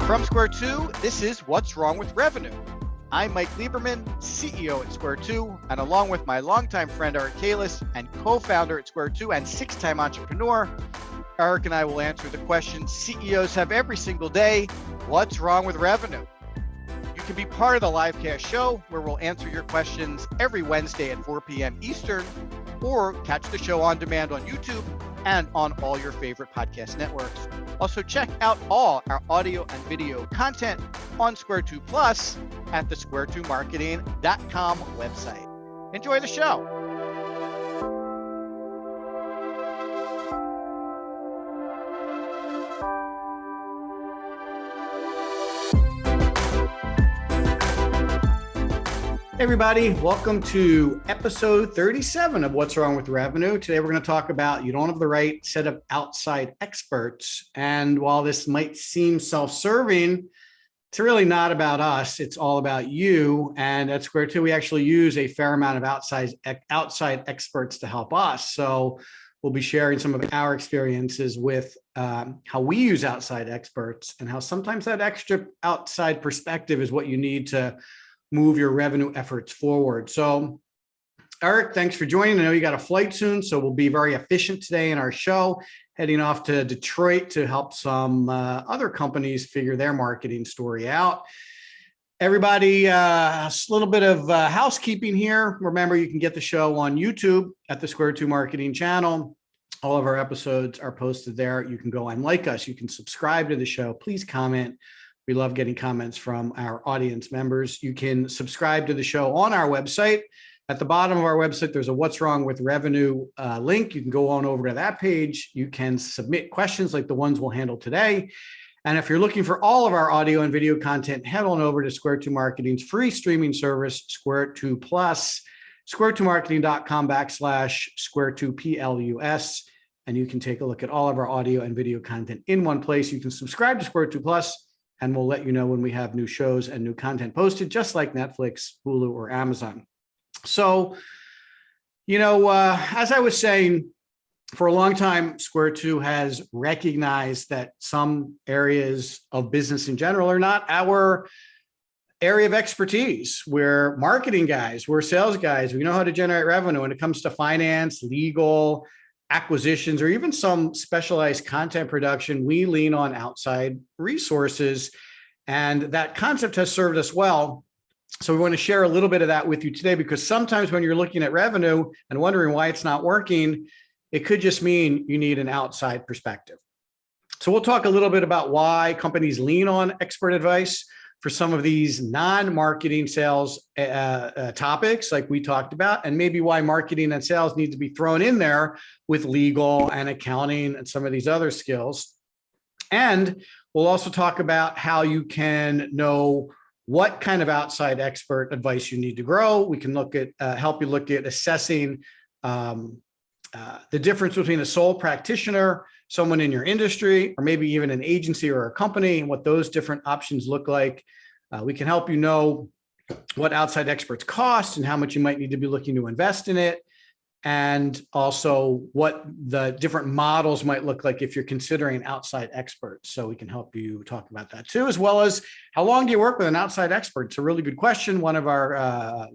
From Square 2, this is What's Wrong with Revenue. I'm Mike Lieberman, CEO at Square 2, and along with my longtime friend Eric Kalis and co-founder at Square 2 and six-time entrepreneur, Eric and I will answer the questions CEOs have every single day. What's wrong with revenue? You can be part of the live cast show where we'll answer your questions every Wednesday at 4 p.m. Eastern, or catch the show on demand on YouTube and on all your favorite podcast networks. Also, check out all our audio and video content on Square 2 Plus at the square2marketing.com website. Enjoy the show. Hey everybody, welcome to episode 37 of What's Wrong with Revenue. Today we're going to talk about you don't have the right set of outside experts. And while this might seem self-serving, it's really not about us. It's all about you. And at Square 2, we actually use a fair amount of outside experts to help us. So we'll be sharing some of our experiences with how we use outside experts and how sometimes that extra outside perspective is what you need to move your revenue efforts forward. So Eric, thanks for joining. I know you got a flight soon, so we'll be very efficient today in our show, heading off to Detroit to help some other companies figure their marketing story out. Everybody, a little bit of housekeeping here. Remember, you can get the show on YouTube at the Square 2 Marketing channel. All of our episodes are posted there. You can go and like us. You can subscribe to the show. Please comment. We love getting comments from our audience members. You can subscribe to the show on our website. At the bottom of our website, there's a What's Wrong with Revenue link. You can go on over to that page. You can submit questions like the ones we'll handle today. And if you're looking for all of our audio and video content, head on over to Square 2 Marketing's free streaming service, Square 2 Plus, square2marketing.com/Square2PLUS. And you can take a look at all of our audio and video content in one place. You can subscribe to Square 2 Plus, and we'll let you know when we have new shows and new content posted, just like Netflix, Hulu, or Amazon. So, as I was saying, for a long time, Square 2 has recognized that some areas of business in general are not our area of expertise. We're marketing guys, we're sales guys, we know how to generate revenue. When it comes to finance, legal, acquisitions, or even some specialized content production, we lean on outside resources. And that concept has served us well. So we want to share a little bit of that with you today, because sometimes when you're looking at revenue and wondering why it's not working, it could just mean you need an outside perspective. So we'll talk a little bit about why companies lean on expert advice for some of these non-marketing sales topics like we talked about, and maybe why marketing and sales need to be thrown in there with legal and accounting and some of these other skills. And we'll also talk about how you can know what kind of outside expert advice you need to grow. We can look at help you look at assessing the difference between a sole practitioner, someone in your industry, or maybe even an agency or a company, and what those different options look like. We can help you know what outside experts cost and how much you might need to be looking to invest in it, and also what the different models might look like if you're considering outside experts. So we can help you talk about that too, as well as how long do you work with an outside expert? It's a really good question. One of our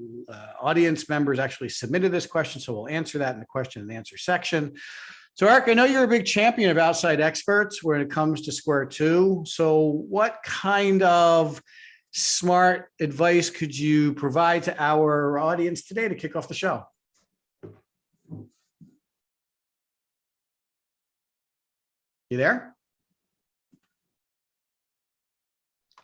audience members actually submitted this question, so we'll answer that in the question and answer section. So Eric, I know you're a big champion of outside experts when it comes to Square 2. So what kind of smart advice could you provide to our audience today to kick off the show? You there?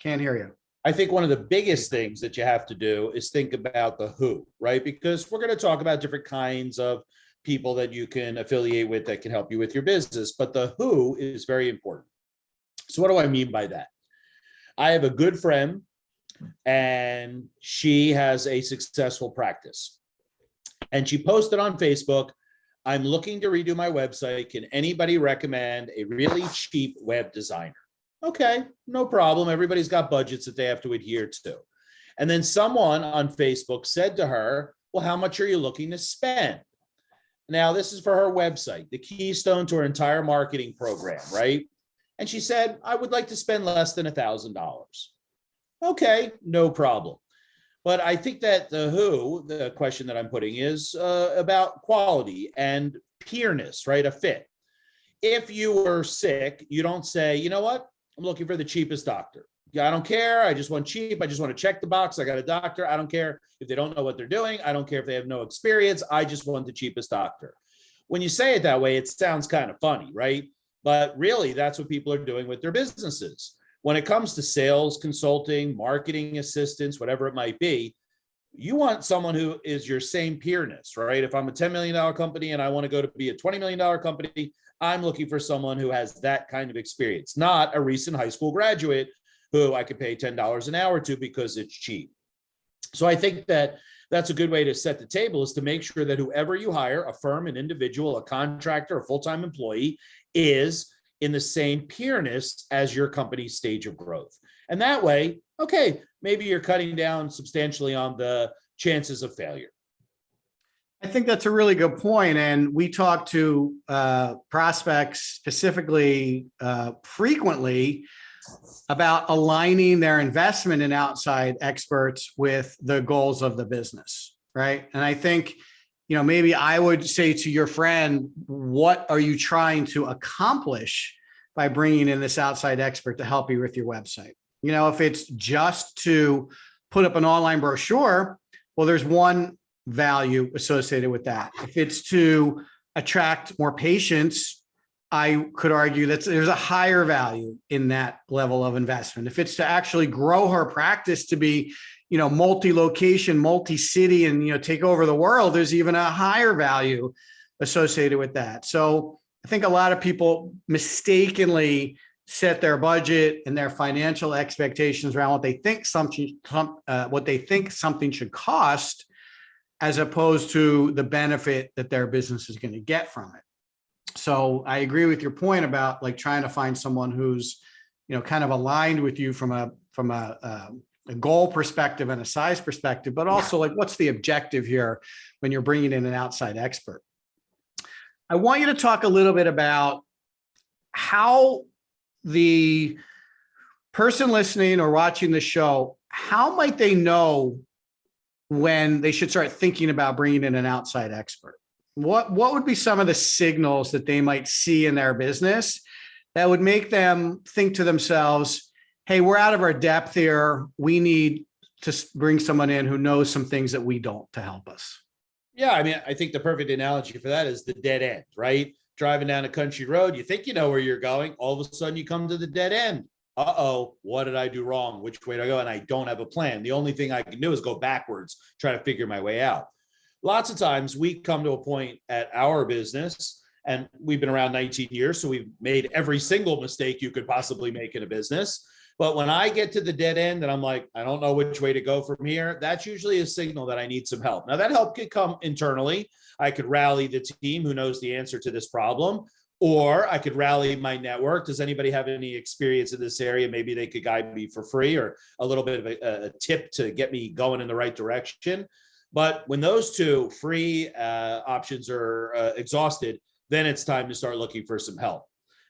Can't hear you. I think one of the biggest things that you have to do is think about the who, right? Because we're going to talk about different kinds of people that you can affiliate with that can help you with your business, but the who is very important. So what do I mean by that? I have a good friend and she has a successful practice. And she posted on Facebook, I'm looking to redo my website. Can anybody recommend a really cheap web designer? Okay, no problem. Everybody's got budgets that they have to adhere to. And then someone on Facebook said to her, well, how much are you looking to spend? Now, this is for her website, the keystone to her entire marketing program, right? And she said, I would like to spend less than $1,000. Okay, no problem. But I think that the question that I'm putting is about quality and peerness, right? A fit. If you were sick, you don't say, you know what? I'm looking for the cheapest doctor. I don't care. I just want cheap. I just want to check the box. I got a doctor. I don't care if they don't know what they're doing. I don't care if they have no experience. I just want the cheapest doctor. When you say it that way, it sounds kind of funny, right? But really, that's what people are doing with their businesses. When it comes to sales, consulting, marketing assistance, whatever it might be, you want someone who is your same peerness, right? If I'm a $10 million company and I want to go to be a $20 million company, I'm looking for someone who has that kind of experience, not a recent high school graduate who I could pay $10 an hour to because it's cheap. So I think that that's a good way to set the table, is to make sure that whoever you hire, a firm, an individual, a contractor, a full-time employee, is in the same peerness as your company's stage of growth. And that way, okay, maybe you're cutting down substantially on the chances of failure. I think that's a really good point. And we talk to prospects specifically frequently about aligning their investment in outside experts with the goals of the business, right? And I think, maybe I would say to your friend, what are you trying to accomplish by bringing in this outside expert to help you with your website? If it's just to put up an online brochure, well, there's one value associated with that. If it's to attract more patients, I could argue that there's a higher value in that level of investment. If it's to actually grow her practice to be, multi-location, multi-city, and, take over the world, there's even a higher value associated with that. So I think a lot of people mistakenly set their budget and their financial expectations around what they think something should cost, as opposed to the benefit that their business is going to get from it. So I agree with your point about trying to find someone who's, kind of aligned with you from a goal perspective and a size perspective, but also what's the objective here when you're bringing in an outside expert? I want you to talk a little bit about how the person listening or watching the show, how might they know when they should start thinking about bringing in an outside expert? What would be some of the signals that they might see in their business that would make them think to themselves, hey, we're out of our depth here. We need to bring someone in who knows some things that we don't to help us? Yeah, I think the perfect analogy for that is the dead end, right? Driving down a country road, you think you know where you're going. All of a sudden you come to the dead end. Uh-oh, what did I do wrong? Which way do I go? And I don't have a plan. The only thing I can do is go backwards, try to figure my way out. Lots of times we come to a point at our business, and we've been around 19 years, so we've made every single mistake you could possibly make in a business. But when I get to the dead end and I'm like, I don't know which way to go from here, that's usually a signal that I need some help. Now, that help could come internally. I could rally the team who knows the answer to this problem, or I could rally my network. Does anybody have any experience in this area? Maybe they could guide me for free, or a little bit of a tip to get me going in the right direction. But when those two free options are exhausted, then it's time to start looking for some help.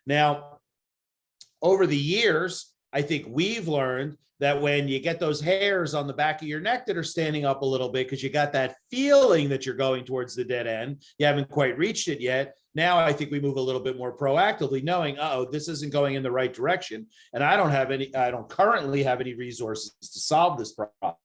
Now, over the years, I think we've learned that when you get those hairs on the back of your neck that are standing up a little bit because you got that feeling that you're going towards the dead end, you haven't quite reached it yet. Now I think we move a little bit more proactively, knowing, this isn't going in the right direction, and I don't currently have any resources to solve this problem.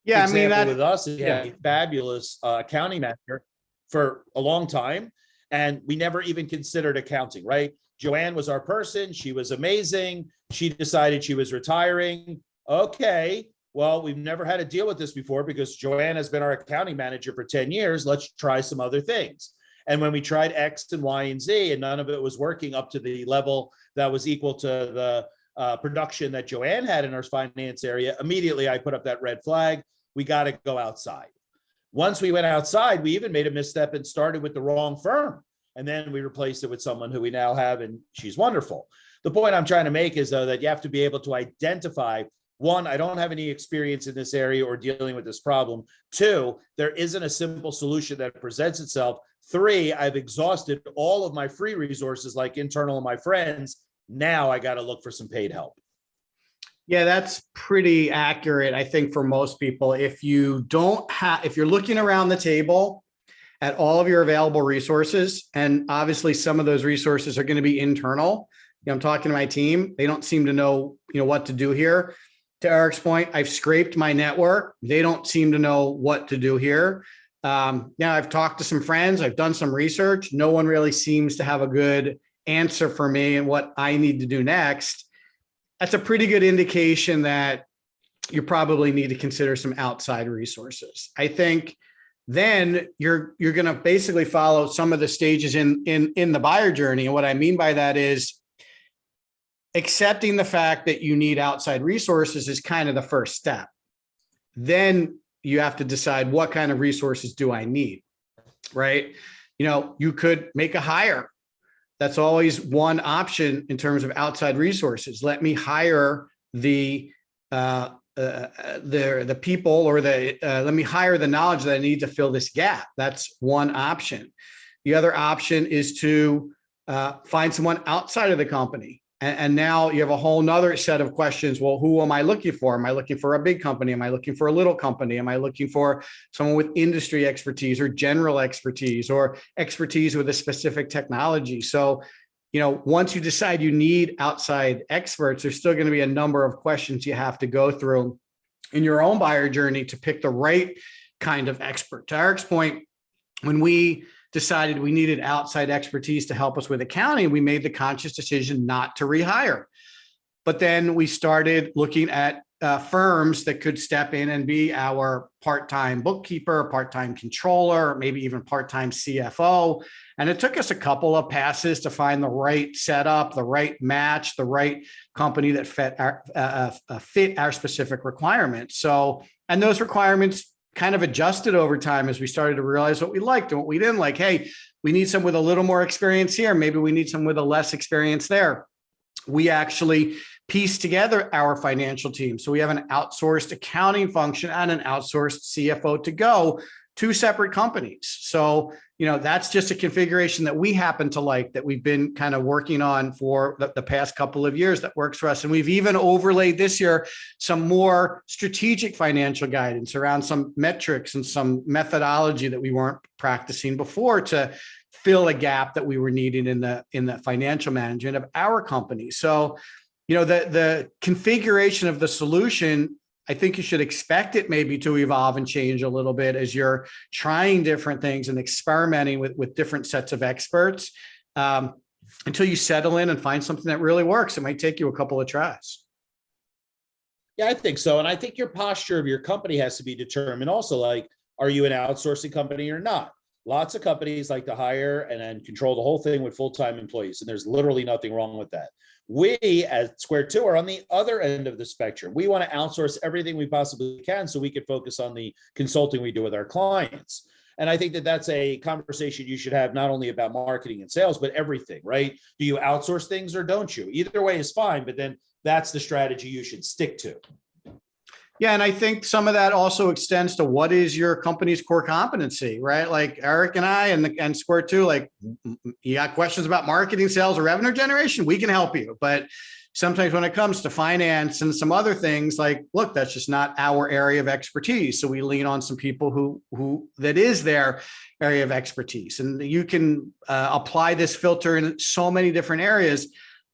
Yeah, Example with us is a fabulous accounting manager for a long time, and we never even considered accounting, right? Joanne was our person. She was amazing. She decided she was retiring. Okay, well, we've never had to deal with this before because Joanne has been our accounting manager for 10 years. Let's try some other things. And when we tried X and Y and Z, and none of it was working up to the level that was equal to the production that Joanne had in our finance area, immediately I put up that red flag. We got to go outside. Once we went outside, we even made a misstep and started with the wrong firm. And then we replaced it with someone who we now have, and she's wonderful. The point I'm trying to make is, though, that you have to be able to identify, one, I don't have any experience in this area or dealing with this problem. Two, there isn't a simple solution that presents itself. 3, I've exhausted all of my free resources like internal and my friends. Now I got to look for some paid help. Yeah, that's pretty accurate. I think for most people, if you're looking around the table at all of your available resources, and obviously some of those resources are going to be internal. I'm talking to my team. They don't seem to know, what to do here. To Eric's point, I've scraped my network. They don't seem to know what to do here. Now I've talked to some friends. I've done some research. No one really seems to have a good answer for me and what I need to do next. That's a pretty good indication that you probably need to consider some outside resources. I think then you're going to basically follow some of the stages in the buyer journey. And what I mean by that is accepting the fact that you need outside resources is kind of the first step. Then you have to decide, what kind of resources do I need, right? You could make a hire. That's always one option in terms of outside resources. Let me hire the people, or let me hire the knowledge that I need to fill this gap. That's one option. The other option is to find someone outside of the company. And now you have a whole nother set of questions. Well, who am I looking for? Am I looking for a big company? Am I looking for a little company? Am I looking for someone with industry expertise or general expertise or expertise with a specific technology? So, once you decide you need outside experts, there's still going to be a number of questions you have to go through in your own buyer journey to pick the right kind of expert. To Eric's point, when we decided we needed outside expertise to help us with accounting, we made the conscious decision not to rehire. But then we started looking at firms that could step in and be our part-time bookkeeper, part-time controller, maybe even part-time CFO. And it took us a couple of passes to find the right setup, the right match, the right company that fit our specific requirements. So, and those requirements kind of adjusted over time as we started to realize what we liked and what we didn't like. Hey, we need some with a little more experience here. Maybe we need some with a less experience there. We actually pieced together our financial team. So we have an outsourced accounting function and an outsourced CFO to go, 2 separate companies. So, that's just a configuration that we happen to like, that we've been kind of working on for the past couple of years that works for us. And we've even overlaid this year some more strategic financial guidance around some metrics and some methodology that we weren't practicing before to fill a gap that we were needing in the financial management of our company. So, the configuration of the solution, I think you should expect it maybe to evolve and change a little bit as you're trying different things and experimenting with different sets of experts until you settle in and find something that really works. It might take you a couple of tries. Yeah, I think so. And I think your posture of your company has to be determined also, like, are you an outsourcing company or not? Lots of companies like to hire and then control the whole thing with full-time employees, and there's literally nothing wrong with that. We at Square 2 are on the other end of the spectrum. We want to outsource everything we possibly can so we can focus on the consulting we do with our clients. And I think that that's a conversation you should have, not only about marketing and sales, but everything, right? Do you outsource things or don't you? Either way is fine, but then that's the strategy you should stick to. Yeah, and I think some of that also extends to what is your company's core competency, right? Like Eric and I and Square 2, like, you got questions about marketing, sales, or revenue generation, we can help you. But sometimes when it comes to finance and some other things, like, look, that's just not our area of expertise. So we lean on some people who that is their area of expertise. And you can apply this filter in so many different areas.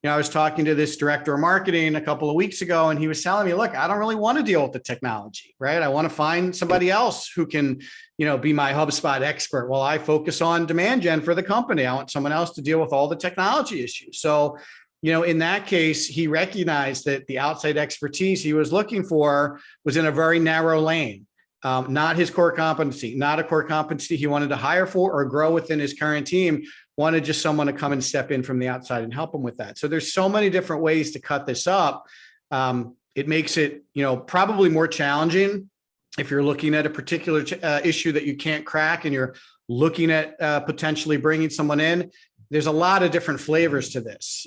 I was talking to this director of marketing a couple of weeks ago, and he was telling me, look, I don't really want to deal with the technology, right? I want to find somebody else who can, be my HubSpot expert. Well, I focus on demand gen for the company. I want someone else to deal with all the technology issues. So, in that case, he recognized that the outside expertise he was looking for was in a very narrow lane. Not his core competency, not a core competency he wanted to hire for or grow within his current team. Wanted just someone to come and step in from the outside and help him with that. So there's so many different ways to cut this up. It makes it, probably more challenging if you're looking at a particular issue that you can't crack and you're looking at potentially bringing someone in. There's a lot of different flavors to this.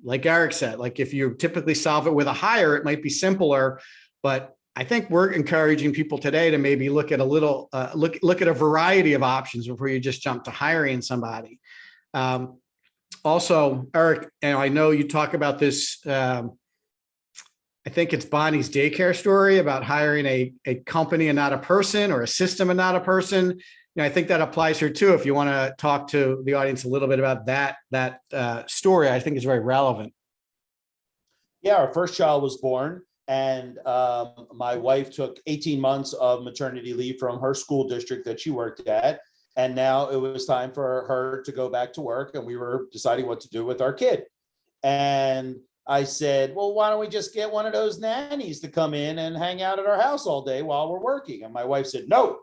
Like Eric said, like if you typically solve it with a hire, it might be simpler, but I think we're encouraging people today to maybe look at a little, look at a variety of options before you just jump to hiring somebody. Also, Eric, and I know you talk about this, I think it's Bonnie's daycare story about hiring a company and not a person, or a system and not a person. I think that applies here too. If you want to talk to the audience a little bit about that story, I think is very relevant. Yeah, our first child was born, and my wife took 18 months of maternity leave from her school district that she worked at. And now it was time for her to go back to work, and we were deciding what to do with our kid. And I said, well, why don't we just get one of those nannies to come in and hang out at our house all day while we're working? And my wife said, no,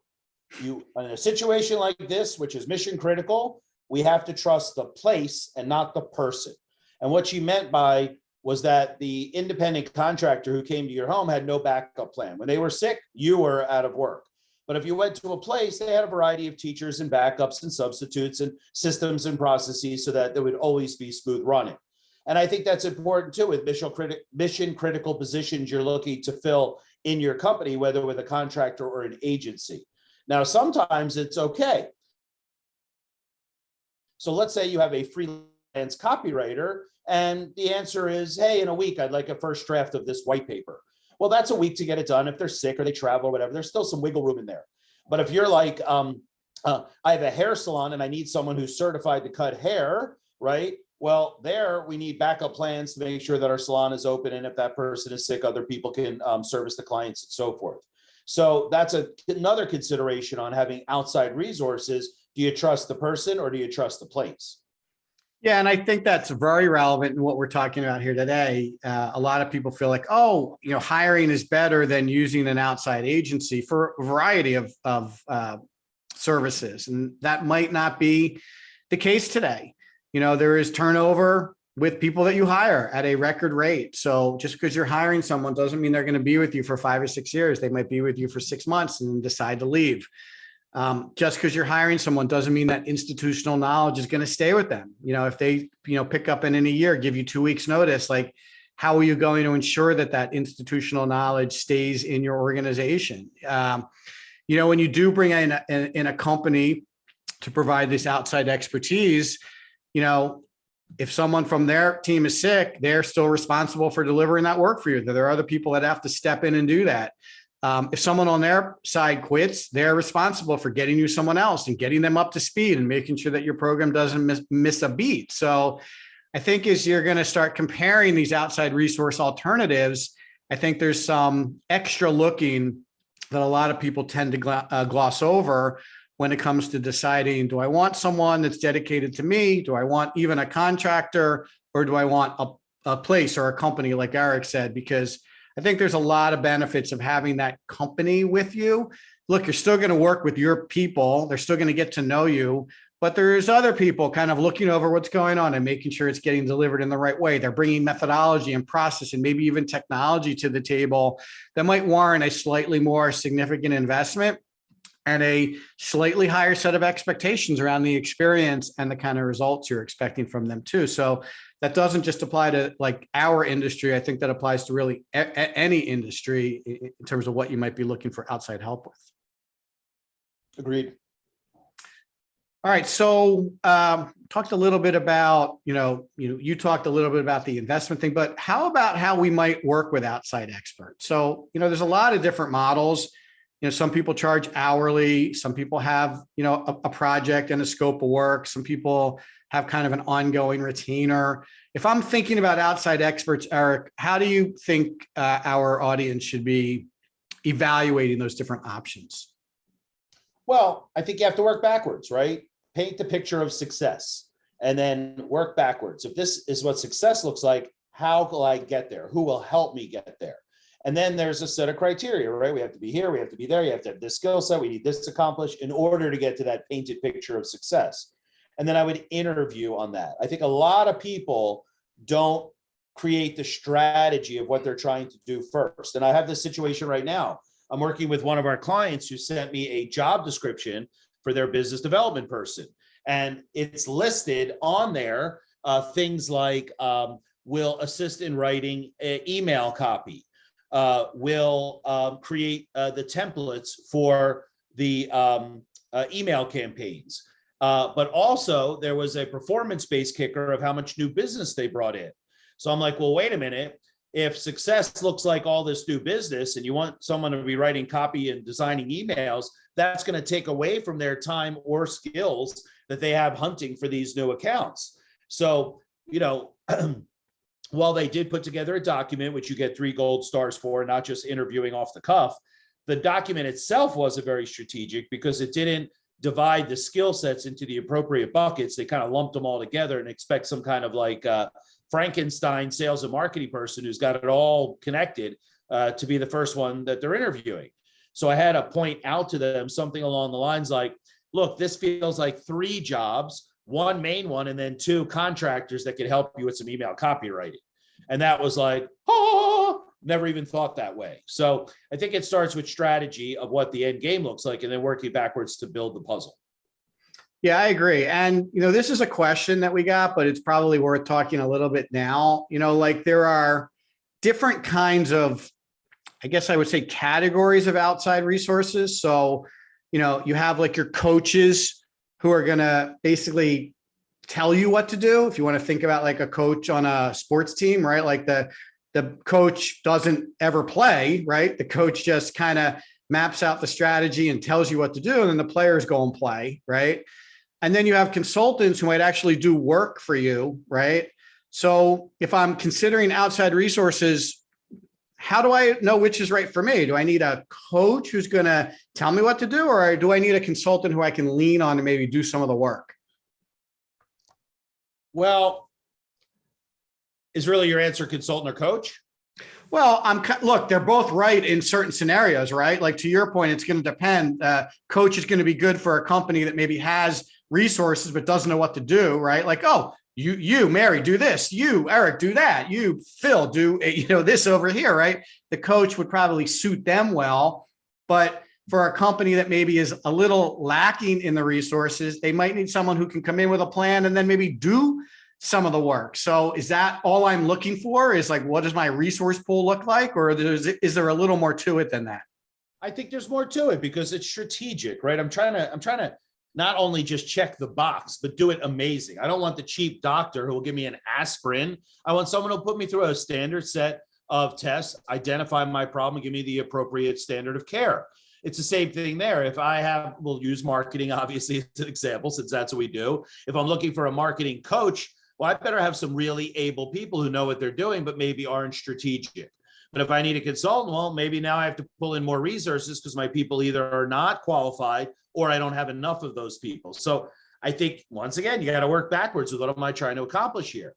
in a situation like this, which is mission critical, we have to trust the place and not the person. And what she meant by was that the independent contractor who came to your home had no backup plan. When they were sick, you were out of work. But if you went to a place, they had a variety of teachers and backups and substitutes and systems and processes so that there would always be smooth running. And I think that's important too with mission critical positions you're looking to fill in your company, whether with a contractor or an agency. Now, sometimes it's okay. So let's say you have a freelance copywriter, and the answer is, hey, in a week, I'd like a first draft of this white paper. Well, that's a week to get it done. If they're sick or they travel or whatever, there's still some wiggle room in there. But if you're like, I have a hair salon and I need someone who's certified to cut hair, right? Well, there we need backup plans to make sure that our salon is open. And if that person is sick, other people can service the clients and so forth. So that's another consideration on having outside resources. Do you trust the person or do you trust the place? Yeah, and I think that's very relevant in what we're talking about here today. A lot of people feel like, oh, hiring is better than using an outside agency for a variety of services, and that might not be the case today. There is turnover with people that you hire at a record rate. So just because you're hiring someone doesn't mean they're going to be with you for 5 or 6 years. They might be with you for 6 months and then decide to leave. Just because you're hiring someone doesn't mean that institutional knowledge is going to stay with them. If they, pick up in a year, give you 2 weeks notice, like, how are you going to ensure that institutional knowledge stays in your organization? When you do bring in a company to provide this outside expertise, if someone from their team is sick, they're still responsible for delivering that work for you. There are other people that have to step in and do that. If someone on their side quits, they're responsible for getting you someone else and getting them up to speed and making sure that your program doesn't miss a beat. So I think as you're going to start comparing these outside resource alternatives, I think there's some extra looking that a lot of people tend to gloss over when it comes to deciding, do I want someone that's dedicated to me? Do I want even a contractor, or do I want a place or a company like Eric said? Because I think there's a lot of benefits of having that company with you. Look, you're still going to work with your people. They're still going to get to know you, but there's other people kind of looking over what's going on and making sure it's getting delivered in the right way. They're bringing methodology and process and maybe even technology to the table that might warrant a slightly more significant investment and a slightly higher set of expectations around the experience and the kind of results you're expecting from them too. So that doesn't just apply to like our industry. I think that applies to really any industry in terms of what you might be looking for outside help with. Agreed. All right. So talked a little bit about, you talked a little bit about the investment thing, but how about how we might work with outside experts? So, there's a lot of different models. Some people charge hourly. Some people have, a project and a scope of work. Some people have kind of an ongoing retainer. If I'm thinking about outside experts, Eric, how do you think our audience should be evaluating those different options? Well, I think you have to work backwards, right? Paint the picture of success and then work backwards. If this is what success looks like, how will I get there? Who will help me get there? And then there's a set of criteria, right? We have to be here, we have to be there, you have to have this skill set, we need this accomplished in order to get to that painted picture of success. And then I would interview on that. I think a lot of people don't create the strategy of what they're trying to do first. And I have this situation right now. I'm working with one of our clients who sent me a job description for their business development person. And it's listed on there things like will assist in writing email copy, will create the templates for the email campaigns. But also there was a performance-based kicker of how much new business they brought in. So I'm like, well, wait a minute. If success looks like all this new business and you want someone to be writing copy and designing emails, that's going to take away from their time or skills that they have hunting for these new accounts. So, while they did put together a document, which you get 3 gold stars for, not just interviewing off the cuff, the document itself wasn't very strategic because it didn't divide the skill sets into the appropriate buckets. They kind of lumped them all together and expect some kind of like Frankenstein sales and marketing person who's got it all connected to be the first one that they're interviewing. So I had to point out to them something along the lines like, look, this feels like 3 jobs, 1 main one, and then 2 contractors that could help you with some email copywriting. And that was like, oh, never even thought that way. So I think it starts with strategy of what the end game looks like and then working backwards to build the puzzle. Yeah, I agree. And, this is a question that we got, but it's probably worth talking a little bit now. Like there are different kinds of, I guess I would say, categories of outside resources. So, you have like your coaches who are going to basically tell you what to do. If you want to think about like a coach on a sports team, right? Like the coach doesn't ever play, right? The coach just kind of maps out the strategy and tells you what to do. And then the players go and play, right? And then you have consultants who might actually do work for you, right? So if I'm considering outside resources, how do I know which is right for me? Do I need a coach who's going to tell me what to do, or do I need a consultant who I can lean on to maybe do some of the work? Well, is really your answer consultant or coach? Well, look, they're both right in certain scenarios, right? Like to your point, it's going to depend. Coach is going to be good for a company that maybe has resources but doesn't know what to do, right? Like, oh, you, Mary, do this. You, Eric, do that. You, Phil, do this over here, right? The coach would probably suit them well, but for a company that maybe is a little lacking in the resources, they might need someone who can come in with a plan and then maybe do some of the work. So is that all I'm looking for? Is like, what does my resource pool look like? Or is there a little more to it than that? I think there's more to it because it's strategic, right? I'm trying to not only just check the box, but do it amazing. I don't want the cheap doctor who will give me an aspirin. I want someone who'll put me through a standard set of tests, identify my problem, and give me the appropriate standard of care. It's the same thing there. If we'll use marketing, obviously, as an example, since that's what we do. If I'm looking for a marketing coach, well, I better have some really able people who know what they're doing, but maybe aren't strategic. But if I need a consultant, well, maybe now I have to pull in more resources because my people either are not qualified or I don't have enough of those people. So I think, once again, you got to work backwards with what am I trying to accomplish here?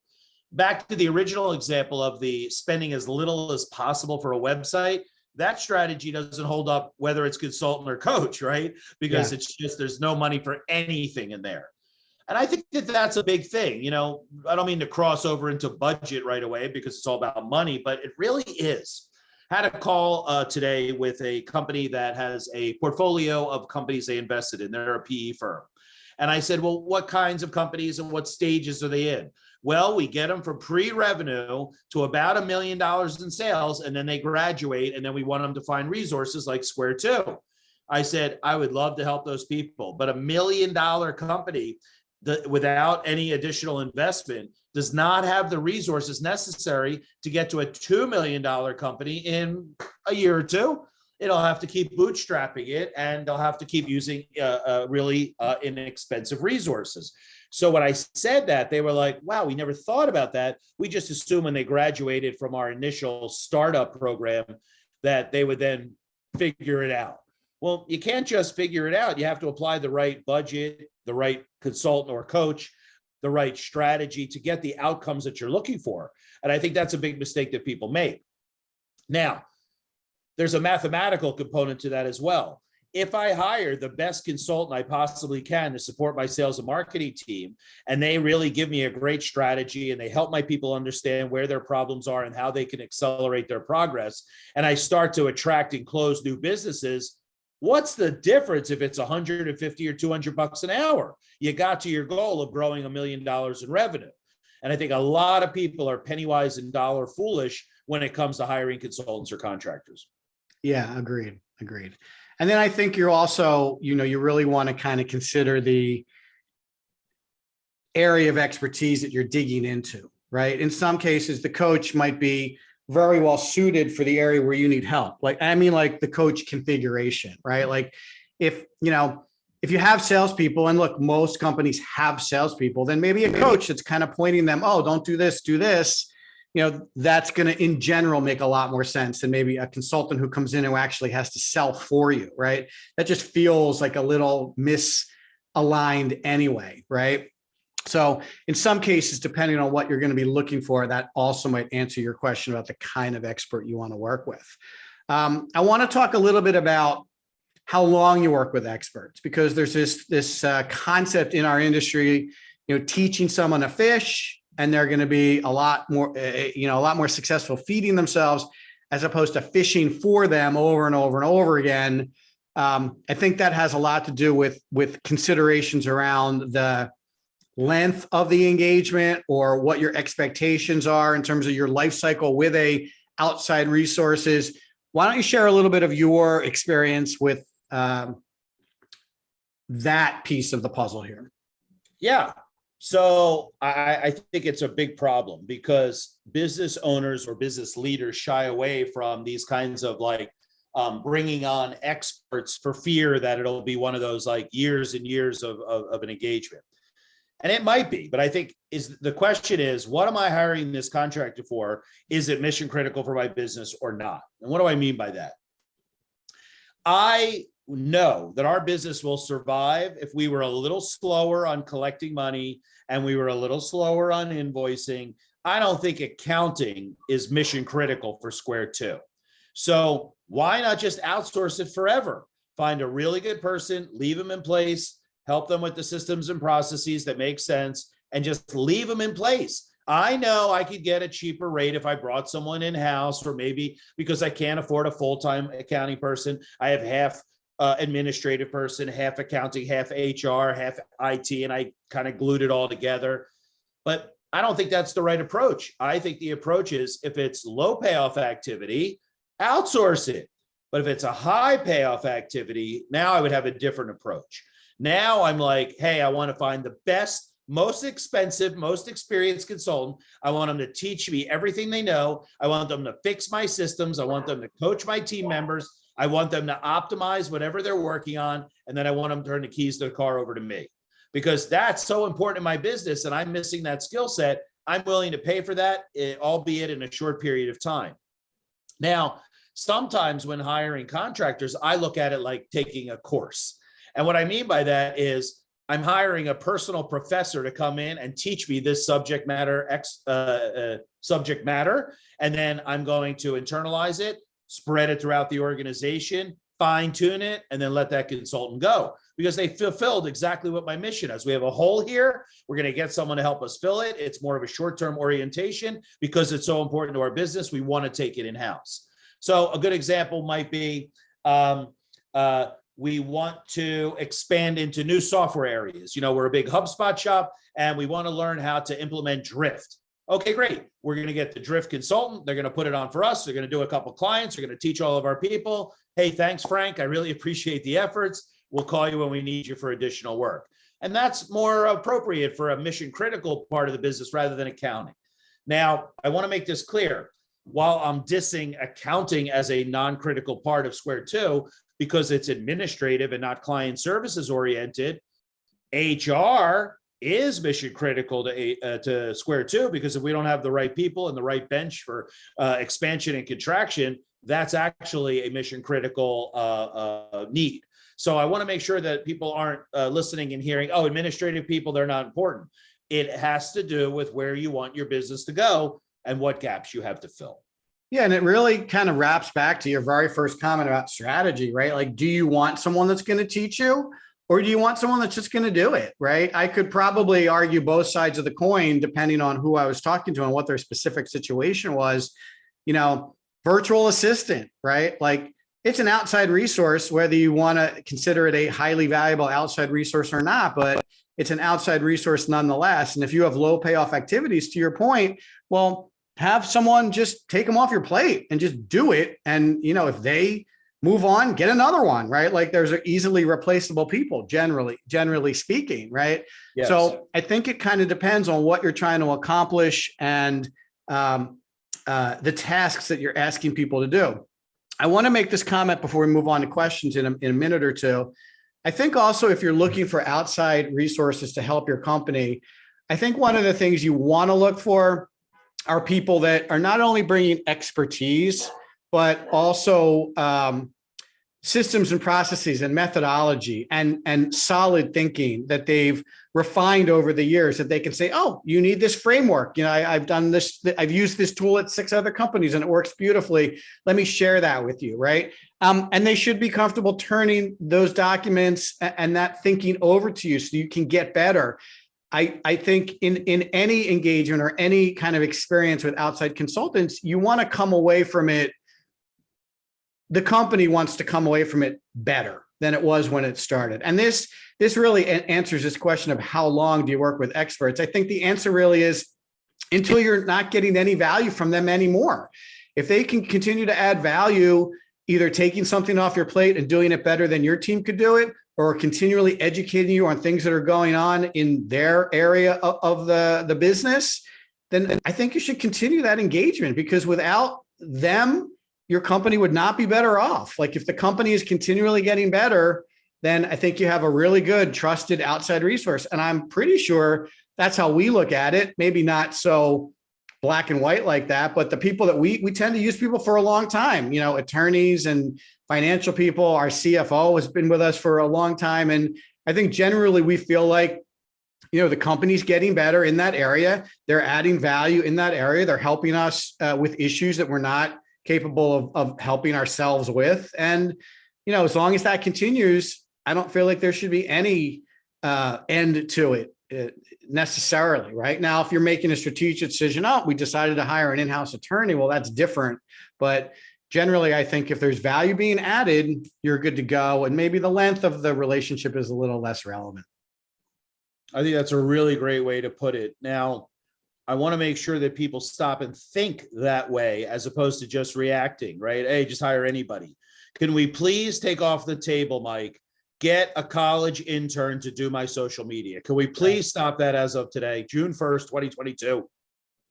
Back to the original example of the spending as little as possible for a website. That strategy doesn't hold up whether it's consultant or coach, right? Because It's just, there's no money for anything in there. And I think that that's a big thing. I don't mean to cross over into budget right away because it's all about money, but it really is. I had a call today with a company that has a portfolio of companies they invested in. They're a PE firm. And I said, well, what kinds of companies and what stages are they in? Well, we get them from pre-revenue to about $1 million in sales, and then they graduate, and then we want them to find resources like Square 2. I said, I would love to help those people, but $1 million company without any additional investment does not have the resources necessary to get to a $2 million company in a year or 2. It'll have to keep bootstrapping it, and they'll have to keep using really inexpensive resources. So when I said that, they were like, wow, we never thought about that. We just assumed when they graduated from our initial startup program that they would then figure it out. Well, you can't just figure it out. You have to apply the right budget, the right consultant or coach, the right strategy to get the outcomes that you're looking for. And I think that's a big mistake that people make. Now, there's a mathematical component to that as well. If I hire the best consultant I possibly can to support my sales and marketing team, and they really give me a great strategy and they help my people understand where their problems are and how they can accelerate their progress, and I start to attract and close new businesses, what's the difference if it's $150 or $200 an hour? You got to your goal of growing $1 million in revenue. And I think a lot of people are penny wise and dollar foolish when it comes to hiring consultants or contractors. Yeah, agreed. And then I think you're also, you really want to kind of consider the area of expertise that you're digging into, right? In some cases, the coach might be very well suited for the area where you need help. Like the coach configuration, right? Like if you have salespeople, and look, most companies have salespeople, then maybe a coach that's kind of pointing them, oh, don't do this, do this. That's going to, in general, make a lot more sense than maybe a consultant who comes in who actually has to sell for you, right? That just feels like a little misaligned anyway, right? So in some cases, depending on what you're going to be looking for, that also might answer your question about the kind of expert you want to work with. I want to talk a little bit about how long you work with experts, because there's this concept in our industry, teaching someone to fish, and they're going to be a lot more successful feeding themselves as opposed to fishing for them over and over and over again. I think that has a lot to do with considerations around the length of the engagement or what your expectations are in terms of your life cycle with outside resources. Why don't you share a little bit of your experience with that piece of the puzzle here? Yeah. So I think it's a big problem because business owners or business leaders shy away from these kinds of bringing on experts for fear that it'll be one of those years and years of an engagement. And it might be, but I think the question is, what am I hiring this contractor for? Is it mission critical for my business or not? And what do I mean by that? I know that our business will survive if we were a little slower on collecting money and we were a little slower on invoicing. I don't think accounting is mission critical for Square 2. So why not just outsource it forever? Find a really good person, leave them in place, help them with the systems and processes that make sense, and just leave them in place. I know I could get a cheaper rate if I brought someone in-house, or maybe because I can't afford a full-time accounting person, I have half administrative person, half accounting, half HR, half IT, and I kind of glued it all together. But I don't think that's the right approach. I think the approach is, if it's low payoff activity, outsource it. But if it's a high payoff activity, now I would have a different approach. Now I'm like, hey, I want to find the best, most expensive, most experienced consultant. I want them to teach me everything they know. I want them to fix my systems. I want them to coach my team members. I want them to optimize whatever they're working on. And then I want them to turn the keys to the car over to me, because that's so important in my business. And I'm missing that skill set. I'm willing to pay for that, albeit in a short period of time. Now, sometimes when hiring contractors, I look at it like taking a course. And what I mean by that is I'm hiring a personal professor to come in and teach me this subject matter, and then I'm going to internalize it, spread it throughout the organization, fine tune it, and then let that consultant go, because they fulfilled exactly what my mission is. We have a hole here. We're going to get someone to help us fill it. It's more of a short-term orientation because it's so important to our business. We want to take it in-house. So a good example might be, we want to expand into new software areas. We're a big HubSpot shop and we want to learn how to implement Drift. Okay, great. We're going to get the Drift consultant. They're going to put it on for us. They're going to do a couple clients. They're going to teach all of our people. Hey, thanks, Frank. I really appreciate the efforts. We'll call you when we need you for additional work. And that's more appropriate for a mission critical part of the business rather than accounting. Now, I want to make this clear. While I'm dissing accounting as a non-critical part of Square 2, because it's administrative and not client services oriented, HR is mission critical to Square 2, because if we don't have the right people and the right bench for expansion and contraction, that's actually a mission critical need. So I want to make sure that people aren't listening and hearing, oh, administrative people, they're not important. It has to do with where you want your business to go and what gaps you have to fill. Yeah, and it really kind of wraps back to your very first comment about strategy, right? Like, do you want someone that's going to teach you, or do you want someone that's just going to do it, right? I could probably argue both sides of the coin depending on who I was talking to and what their specific situation was. Virtual assistant, right? Like, it's an outside resource, whether you want to consider it a highly valuable outside resource or not, but it's an outside resource nonetheless. And if you have low payoff activities, to your point, well, have someone just take them off your plate and just do it. And, if they move on, get another one, right? Like there's easily replaceable people, generally speaking, right? Yes. So I think it kind of depends on what you're trying to accomplish and the tasks that you're asking people to do. I want to make this comment before we move on to questions in a minute or two. I think also if you're looking for outside resources to help your company, I think one of the things you want to look for are people that are not only bringing expertise, but also systems and processes and methodology and solid thinking that they've refined over the years, that they can say, oh, you need this framework. I've done this, I've used this tool at 6 other companies and it works beautifully. Let me share that with you, right? And they should be comfortable turning those documents and that thinking over to you so you can get better. I think in any engagement or any kind of experience with outside consultants, you want to come away from it. The company wants to come away from it better than it was when it started. And this really answers this question of how long do you work with experts? I think the answer really is until you're not getting any value from them anymore. If they can continue to add value, either taking something off your plate and doing it better than your team could do it, or continually educating you on things that are going on in their area of the business, then I think you should continue that engagement, because without them, your company would not be better off. Like if the company is continually getting better, then I think you have a really good trusted outside resource. And I'm pretty sure that's how we look at it. Maybe not so black and white like that, but the people that we tend to use people for a long time, attorneys and financial people. Our CFO has been with us for a long time. And I think generally we feel like, the company's getting better in that area. They're adding value in that area. They're helping us with issues that we're not capable of helping ourselves with. And, as long as that continues, I don't feel like there should be any end to it necessarily. Right now, if you're making a strategic decision, we decided to hire an in-house attorney, well, that's different. But generally, I think if there's value being added, you're good to go. And maybe the length of the relationship is a little less relevant. I think that's a really great way to put it. Now, I want to make sure that people stop and think that way as opposed to just reacting, right? Hey, just hire anybody. Can we please take off the table, Mike, get a college intern to do my social media? Can we please stop that as of today, June 1st, 2022?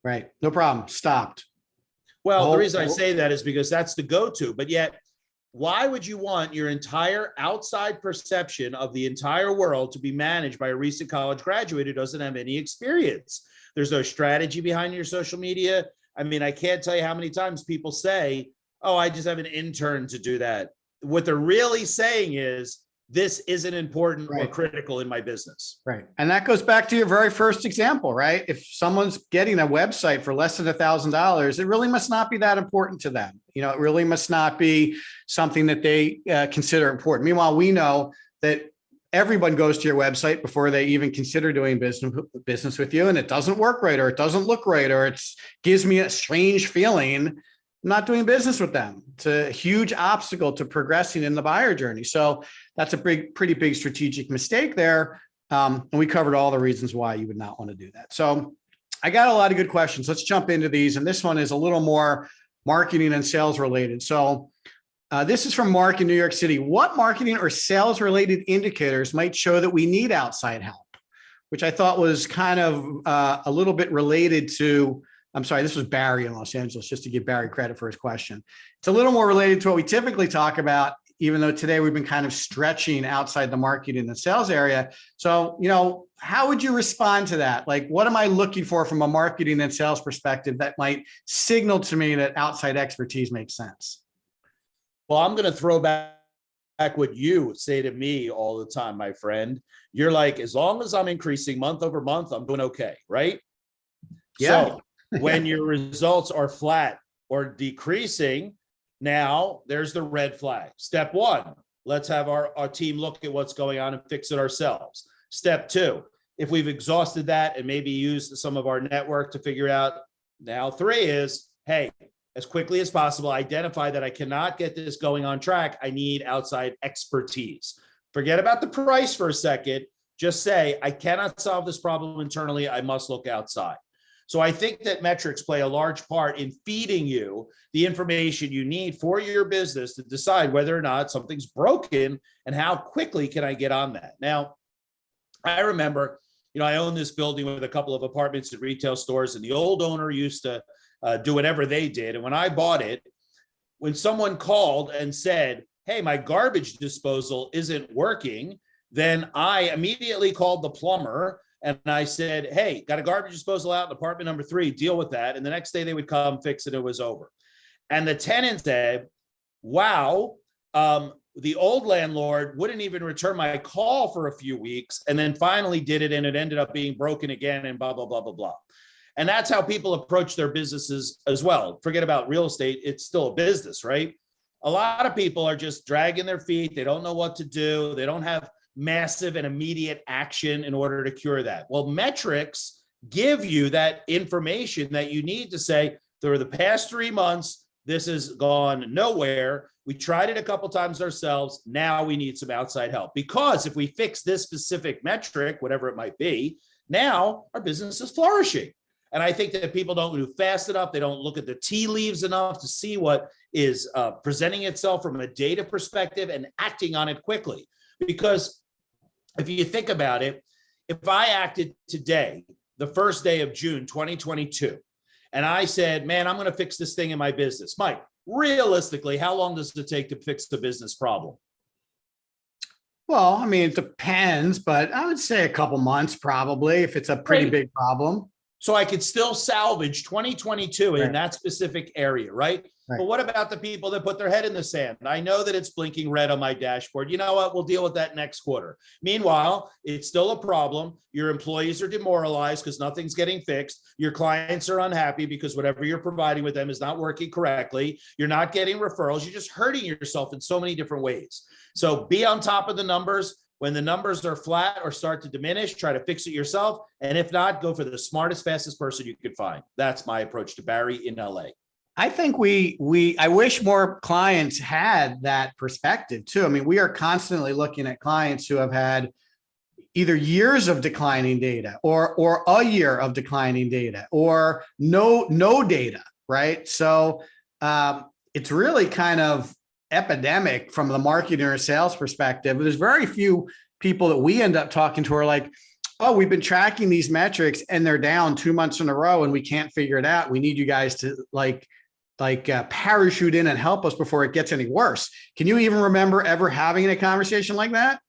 Right. No problem. Stopped. Well, the reason I say that is because that's the go-to, but yet why would you want your entire outside perception of the entire world to be managed by a recent college graduate who doesn't have any experience? There's no strategy behind your social media. I mean, I can't tell you how many times people say, oh, I just have an intern to do that. What they're really saying is, this isn't important or critical in my business. Right. And that goes back to your very first example, right? If someone's getting a website for less than $1,000, it really must not be that important to them. It really must not be something that they consider important. Meanwhile, we know that everyone goes to your website before they even consider doing business with you, and it doesn't work right, or it doesn't look right, or it gives me a strange feeling. I'm not doing business with them. It's a huge obstacle to progressing in the buyer journey. So that's a pretty big strategic mistake there. And we covered all the reasons why you would not want to do that. So I got a lot of good questions. Let's jump into these. And this one is a little more marketing and sales related. So this is from Mark in New York City. What marketing or sales related indicators might show that we need outside help? Which I thought was kind of a little bit related to, I'm sorry, this was Barry in Los Angeles, just to give Barry credit for his question. It's a little more related to what we typically talk about, even though today we've been kind of stretching outside the marketing and sales area. So, how would you respond to that? Like, what am I looking for from a marketing and sales perspective that might signal to me that outside expertise makes sense? Well, I'm going to throw back what you say to me all the time, my friend. You're like, as long as I'm increasing month over month, I'm doing okay, right? Yeah. So when your results are flat or decreasing, now there's the red flag. Step one, let's have our team look at what's going on and fix it ourselves. Step two, if we've exhausted that and maybe used some of our network to figure it out, now three is, hey, as quickly as possible, identify that I cannot get this going on track. I need outside expertise. Forget about the price for a second. Just say, I cannot solve this problem internally. I must look outside. So I think that metrics play a large part in feeding you the information you need for your business to decide whether or not something's broken and how quickly can I get on that. Now, I remember, I own this building with a couple of apartments and retail stores, and the old owner used to do whatever they did. And when I bought it, when someone called and said, hey, my garbage disposal isn't working, then I immediately called the plumber and I said, hey, got a garbage disposal out in apartment number 3, deal with that. And the next day they would come fix it. It was over. And the tenant said, wow, the old landlord wouldn't even return my call for a few weeks and then finally did it. And it ended up being broken again and blah, blah, blah, blah, blah. And that's how people approach their businesses as well. Forget about real estate. It's still a business, right? A lot of people are just dragging their feet. They don't know what to do. They don't have massive and immediate action in order to cure that. Well, metrics give you that information that you need to say, through the past 3 months, this has gone nowhere. We tried it a couple times ourselves. Now we need some outside help. Because if we fix this specific metric, whatever it might be, now our business is flourishing. And I think that people don't move fast enough. They don't look at the tea leaves enough to see what is presenting itself from a data perspective and acting on it quickly. Because if you think about it, if I acted today, the first day of June 2022, and I said, man, I'm going to fix this thing in my business. Mike, realistically, how long does it take to fix the business problem? Well, I mean, it depends, but I would say a couple months probably if it's a pretty big problem. So I could still salvage 2022 in Right. that specific area, right? Right. But what about the people that put their head in the sand? I know that it's blinking red on my dashboard. You know what? We'll deal with that next quarter. Meanwhile, it's still a problem. Your employees are demoralized because nothing's getting fixed. Your clients are unhappy because whatever you're providing with them is not working correctly. You're not getting referrals. You're just hurting yourself in so many different ways. So be on top of the numbers. When the numbers are flat or start to diminish, try to fix it yourself. And if not, go for the smartest, fastest person you could find. That's my approach to Barry in LA. I think I wish more clients had that perspective too. I mean, we are constantly looking at clients who have had either years of declining data or a year of declining data or no data, right? So it's really kind of epidemic from the marketing or sales perspective. There's very few people that we end up talking to who are like, oh, we've been tracking these metrics and they're down 2 months in a row and we can't figure it out. We need you guys to parachute in and help us before it gets any worse. Can you even remember ever having a conversation like that?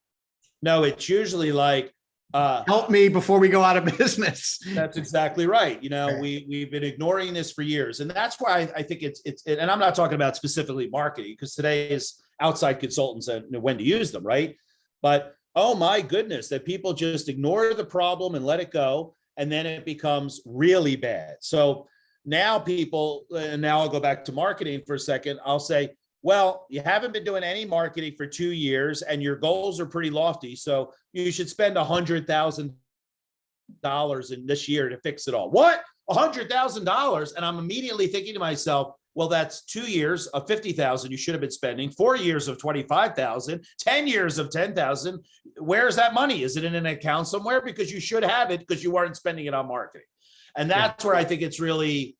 No, it's usually like, help me before we go out of business. that's exactly right. Right. We've been ignoring this for years. And that's why I think it's and I'm not talking about specifically marketing because today is outside consultants and when to use them, right? But oh my goodness, that people just ignore the problem and let it go. And then it becomes really bad. So now people, and now I'll go back to marketing for a second. I'll say, well, you haven't been doing any marketing for 2 years and your goals are pretty lofty. So you should spend $100,000 in this year to fix it all. What? $100,000? And I'm immediately thinking to myself, well, that's 2 years of 50,000 you should have been spending, 4 years of 25,000, 10 years of 10,000. Where's that money? Is it in an account somewhere? Because you should have it because you weren't spending it on marketing. And that's where I think it's really,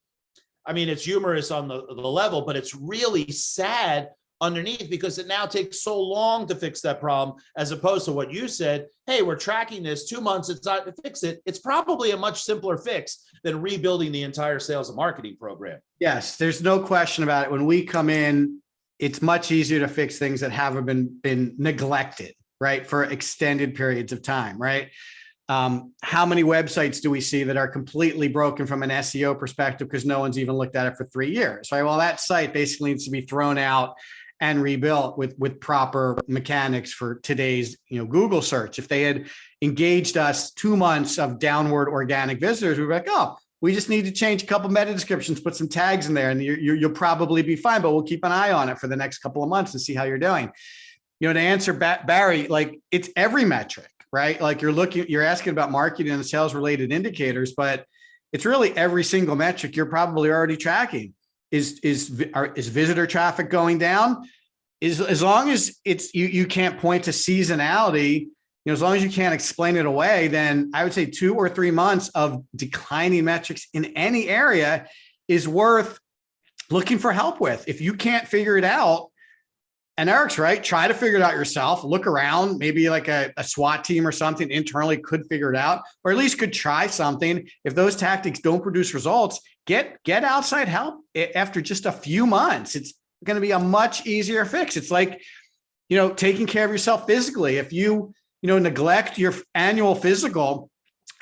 I mean, it's humorous on the level, but it's really sad underneath because it now takes so long to fix that problem, as opposed to what you said, hey, we're tracking this 2 months, it's not to fix it. It's probably a much simpler fix than rebuilding the entire sales and marketing program. Yes, there's no question about it. When we come in, it's much easier to fix things that haven't been neglected, right, for extended periods of time, right? How many websites do we see that are completely broken from an SEO perspective because no one's even looked at it for 3 years, right? Well, that site basically needs to be thrown out and rebuilt with proper mechanics for today's Google search. If they had engaged us 2 months of downward organic visitors, we'd be like, oh, we just need to change a couple meta descriptions, put some tags in there, and you'll probably be fine. But we'll keep an eye on it for the next couple of months and see how you're doing. To answer Barry, like it's every metric. Right? Like you're asking about marketing and sales related indicators, but it's really every single metric you're probably already tracking. Is visitor traffic going down? As long as it's you can't point to seasonality as long as you can't explain it away, then I would say 2 or 3 months of declining metrics in any area is worth looking for help with. If you can't figure it out, and Eric's right, try to figure it out yourself, look around, maybe like a SWAT team or something internally could figure it out, or at least could try something. If those tactics don't produce results, get outside help after just a few months. It's going to be a much easier fix. It's like, taking care of yourself physically. If you, neglect your annual physical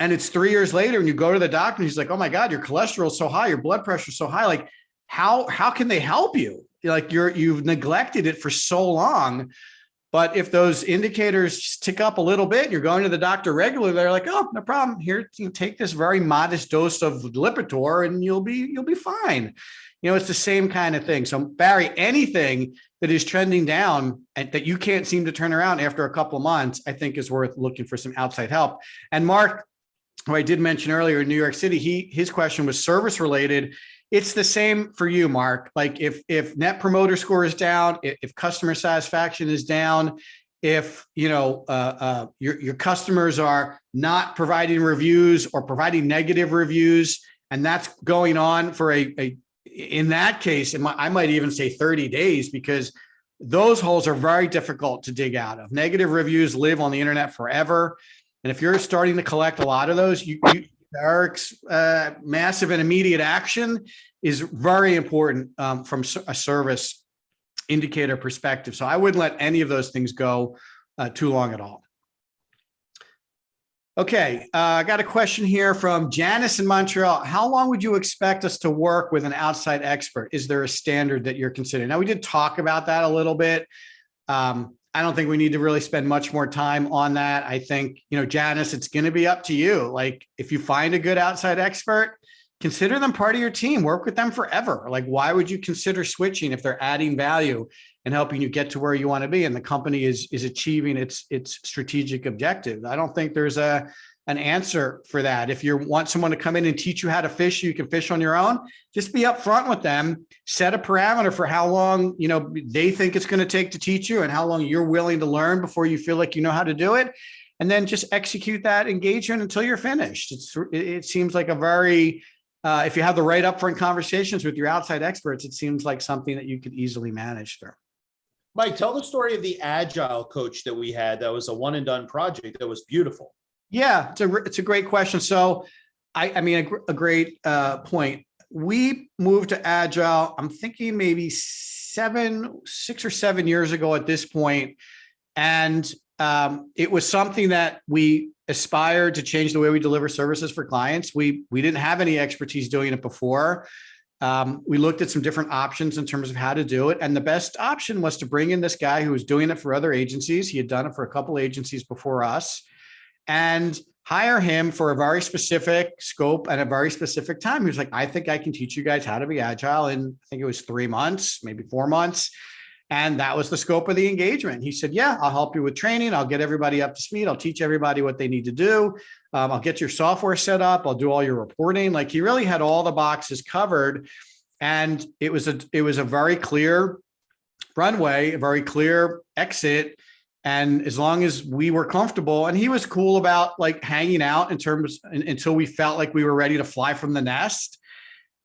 and it's 3 years later and you go to the doctor and he's like, oh my God, your cholesterol is so high, your blood pressure is so high. Like, how can they help you? Like you've neglected it for so long. But if those indicators tick up a little bit, you're going to the doctor regularly, they're like, oh, no problem. Here, you take this very modest dose of Lipitor and you'll be fine. It's the same kind of thing. So Barry, anything that is trending down and that you can't seem to turn around after a couple of months, I think is worth looking for some outside help. And Mark, who I did mention earlier in New York City, his question was service related. It's the same for you, Mark. Like if net promoter score is down, if customer satisfaction is down, if your customers are not providing reviews or providing negative reviews, and that's going on for in that case, I might even say 30 days, because those holes are very difficult to dig out of. Negative reviews live on the internet forever. And if you're starting to collect a lot of those, Eric's massive and immediate action is very important from a service indicator perspective. So I wouldn't let any of those things go too long at all. Okay, I got a question here from Janice in Montreal. How long would you expect us to work with an outside expert? Is there a standard that you're considering? Now, we did talk about that a little bit. I don't think we need to really spend much more time on that. I think, Janice, it's going to be up to you. Like, if you find a good outside expert, consider them part of your team, work with them forever. Like, why would you consider switching if they're adding value and helping you get to where you want to be and the company is achieving its strategic objective? I don't think there's an answer for that. If you want someone to come in and teach you how to fish, you can fish on your own. Just be upfront with them, set a parameter for how long, they think it's going to take to teach you and how long you're willing to learn before you feel like you know how to do it. And then just execute that engagement until you're finished. It seems like a very, if you have the right upfront conversations with your outside experts, it seems like something that you could easily manage through. Mike, tell the story of the agile coach that we had. That was a one and done project. That was beautiful. Yeah, it's a great question. So I mean, a great point. We moved to agile, I'm thinking maybe 6 or 7 years ago at this point. And it was something that we aspired to change the way we deliver services for clients. We didn't have any expertise doing it before. We looked at some different options in terms of how to do it. And the best option was to bring in this guy who was doing it for other agencies. He had done it for a couple agencies before us, and hire him for a very specific scope and a very specific time. He was like, I think I can teach you guys how to be agile in, I think it was 3 months, maybe 4 months. And that was the scope of the engagement. He said, yeah, I'll help you with training. I'll get everybody up to speed. I'll teach everybody what they need to do. I'll get your software set up. I'll do all your reporting. Like, he really had all the boxes covered. And it was a very clear runway, a very clear exit. And as long as we were comfortable, and he was cool about like hanging out until we felt like we were ready to fly from the nest.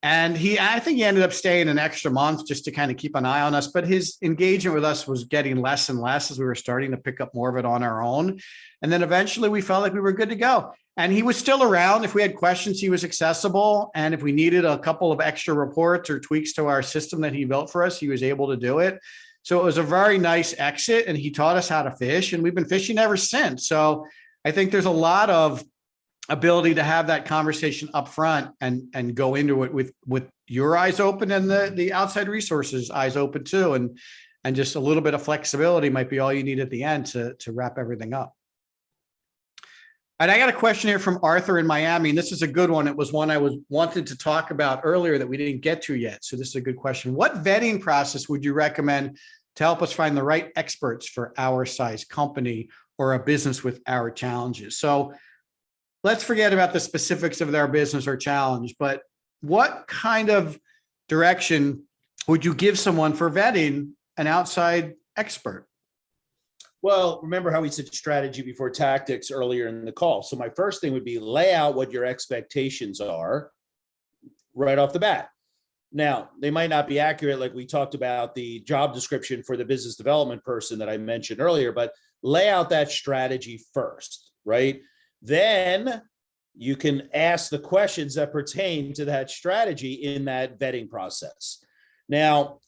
And I think he ended up staying an extra month just to kind of keep an eye on us. But his engagement with us was getting less and less as we were starting to pick up more of it on our own. And then eventually we felt like we were good to go. And he was still around. If we had questions, he was accessible. And if we needed a couple of extra reports or tweaks to our system that he built for us, he was able to do it. So it was a very nice exit, and he taught us how to fish, and we've been fishing ever since. So I think there's a lot of ability to have that conversation up front and go into it with your eyes open and the outside resources eyes open too. And just a little bit of flexibility might be all you need at the end to wrap everything up. And I got a question here from Arthur in Miami, and this is a good one. It was one I wanted to talk about earlier that we didn't get to yet. So this is a good question. What vetting process would you recommend to help us find the right experts for our size company or a business with our challenges? So let's forget about the specifics of their business or challenge, but what kind of direction would you give someone for vetting an outside expert? Well, remember how we said strategy before tactics earlier in the call. So my first thing would be lay out what your expectations are right off the bat. Now, they might not be accurate, like we talked about the job description for the business development person that I mentioned earlier, but lay out that strategy first, right? Then you can ask the questions that pertain to that strategy in that vetting process. Now,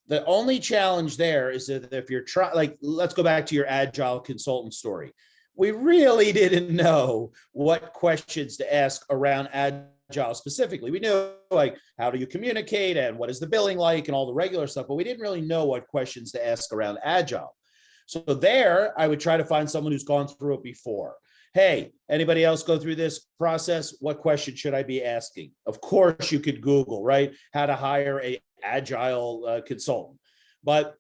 the only challenge there is that if you're trying, like, let's go back to your agile consultant story. We really didn't know what questions to ask around agile specifically. We knew, like, how do you communicate and what is the billing like and all the regular stuff, but we didn't really know what questions to ask around agile. So there, I would try to find someone who's gone through it before. Hey, anybody else go through this process? What question should I be asking? Of course, you could Google, right? How to hire a agile consultant. But